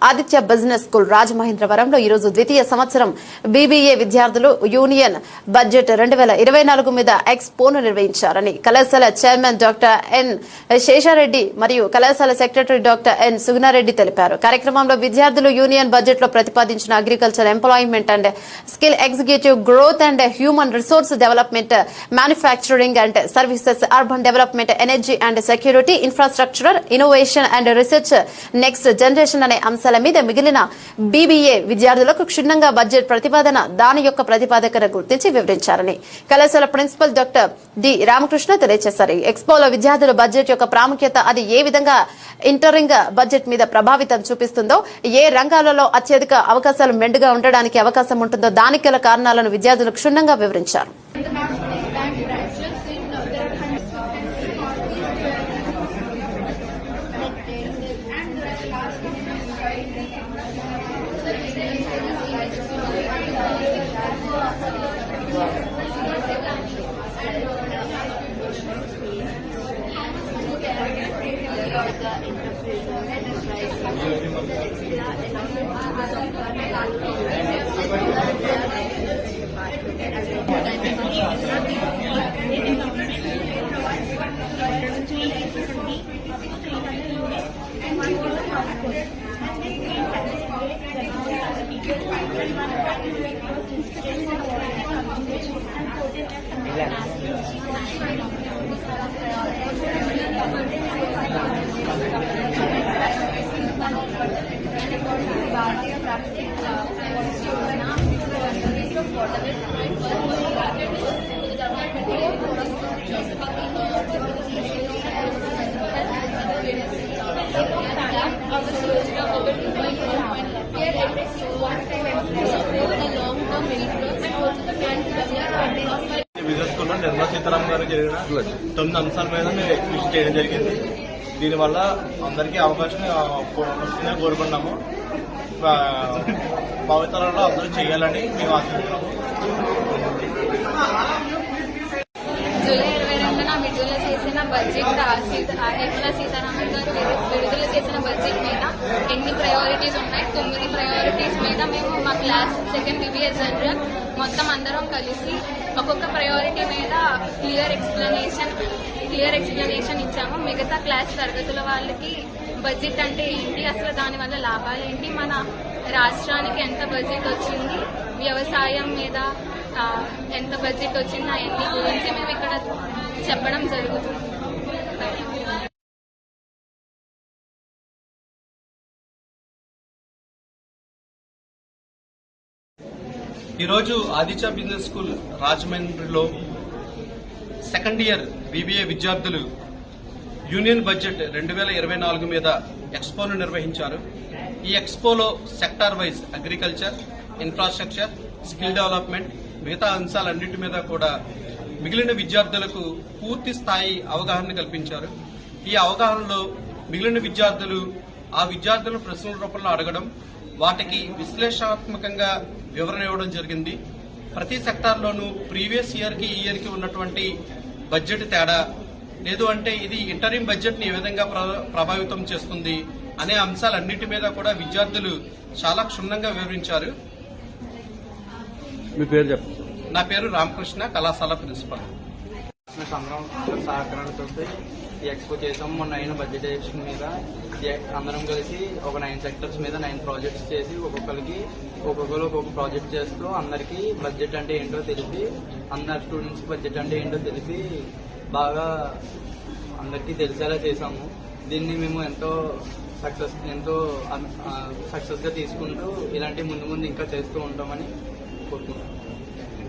Aditya business school రాజమహేంద్రవరంలో ఈరోజు ద్వితీయ సంవత్సరం బీబీఏ విద్యార్థులు యూనియన్ బడ్జెట్ 2024 మీద ఎక్స్పోను నిర్వహించారని కళాశాల చైర్మన్ డాక్టర్ ఎన్ శేషారెడ్డి మరియు కళాశాల సెక్రటరీ డాక్టర్ ఎన్ సుగుణారెడ్డి తెలిపారు. కార్యక్రమంలో విద్యార్థులు యూనియన్ బడ్జెట్ లో ప్రతిపాదించిన agriculture employment and skill executive growth and human resource development, manufacturing and services, urban development, energy and security, infrastructure, innovation and research, next generation అనే అంశాల మీద మిగిలిన బీబీఏ విద్యార్థులకు క్షుణ్ణంగా బడ్జెట్ ప్రతిపాదన, దాని యొక్క ప్రతిపాదకను గుర్తించి వివరించారని కళాశాల ప్రిన్సిపల్ డాక్టర్ డి రామకృష్ణ తెలియజేశారు. ఎక్స్పోలో విద్యార్థులు బడ్జెట్ యొక్క ప్రాముఖ్యత, అది ఏ విధంగా ఇంటరింగ్ బడ్జెట్ మీద ప్రభావితం చూపిస్తుందో, ఏ రంగాలలో అత్యధిక అవకాశాలు మెండుగా ఉండడానికి అవకాశం ఉంటుందో, దానికి గల కారణాలను విద్యార్థులు క్షుణ్ణంగా వివరించారు. నిర్మలా సీతారామన్ గారు జరిగిన 9 అంశాల మీద మేము ఎగ్జిబిషన్ చేయడం జరిగింది. దీనివల్ల అందరికీ అవకాశం వస్తుందని కోరుకున్నాము. భావితరంలో అందరూ చేయాలని మేము ఆశిస్తున్నాము. జూలై 22న విడుదల చేసిన బడ్జెట్ నిర్మలా సీతారామన్ గారు విడుదల చేసిన బడ్జెట్ మీద ఎన్ని ప్రయారిటీస్ ఉన్నాయి, 9 ప్రయారిటీస్ మీద మేము మా క్లాస్ సెకండ్ బీబీఏ జనరల్ మొత్తం అందరం కలిసి ఒక్కొక్క ప్రయారిటీ మీద క్లియర్ ఎక్స్ప్లెనేషన్ ఇచ్చాము. మిగతా క్లాస్ తరగతుల వాళ్ళకి బడ్జెట్ అంటే ఏంటి, అసలు దానివల్ల లాభాలు ఏంటి, మన రాష్ట్రానికి ఎంత బడ్జెట్ వచ్చింది, వ్యవసాయం మీద ఎంత బడ్జెట్ వచ్చింది, అవన్నీ గురించి మేము ఇక్కడ చెప్పడం జరుగుతుంది. ఈరోజు ఆదిత్య బిజినెస్ స్కూల్ రాజమండ్రిలో సెకండ్ ఇయర్ బీబీఏ విద్యార్థులు యూనియన్ బడ్జెట్ 2024 మీద ఎక్స్పోను నిర్వహించారు. ఈ ఎక్స్పోలో sector wise agriculture, infrastructure, skill development, మిగతా అంశాలన్నింటి మీద కూడా మిగిలిన విద్యార్థులకు పూర్తి స్థాయి అవగాహన కల్పించారు. ఈ అవగాహనలో మిగిలిన విద్యార్థులు ఆ విద్యార్థులను ప్రశ్నల రూపంలో అడగడం, వాటికి విశ్లేషణాత్మకంగా వివరణ ఇవ్వడం జరిగింది. ప్రతి సెక్టార్లోనూ ప్రీవియస్ ఇయర్కి ఈ ఇయర్కి ఉన్నటువంటి బడ్జెట్ తేడా, లేదు అంటే ఇది ఇంటరిమ్ బడ్జెట్ని ఏ విధంగా ప్రభావితం చేస్తుంది అనే అంశాలన్నింటి మీద కూడా విద్యార్థులు చాలా క్షుణ్ణంగా వివరించారు. మీ పేరు చెప్పండి. నా పేరు రామకృష్ణ, కళాశాల ప్రిన్సిపల్. సహకారాలతో ఈ ఎక్స్పో చేసాము. మొన్న అయిన బడ్జెటేషన్ మీద అందరం కలిసి ఒక 9 సెక్టర్స్ మీద 9 ప్రాజెక్ట్స్ చేసి ఒక్కొక్కరు ఒక్కొక్క ప్రాజెక్ట్ చేస్తూ అందరికీ బడ్జెట్ అంటే ఏంటో తెలిపి, అందరి స్టూడెంట్స్ బడ్జెట్ అంటే ఏంటో తెలిపి బాగా అందరికీ తెలిసేలా చేసాము. దీన్ని మేము ఎంతో సక్సెస్గా తీసుకుంటూ ఇలాంటి ముందు ఇంకా చేస్తూ ఉంటామని కోరుకుంటున్నాం.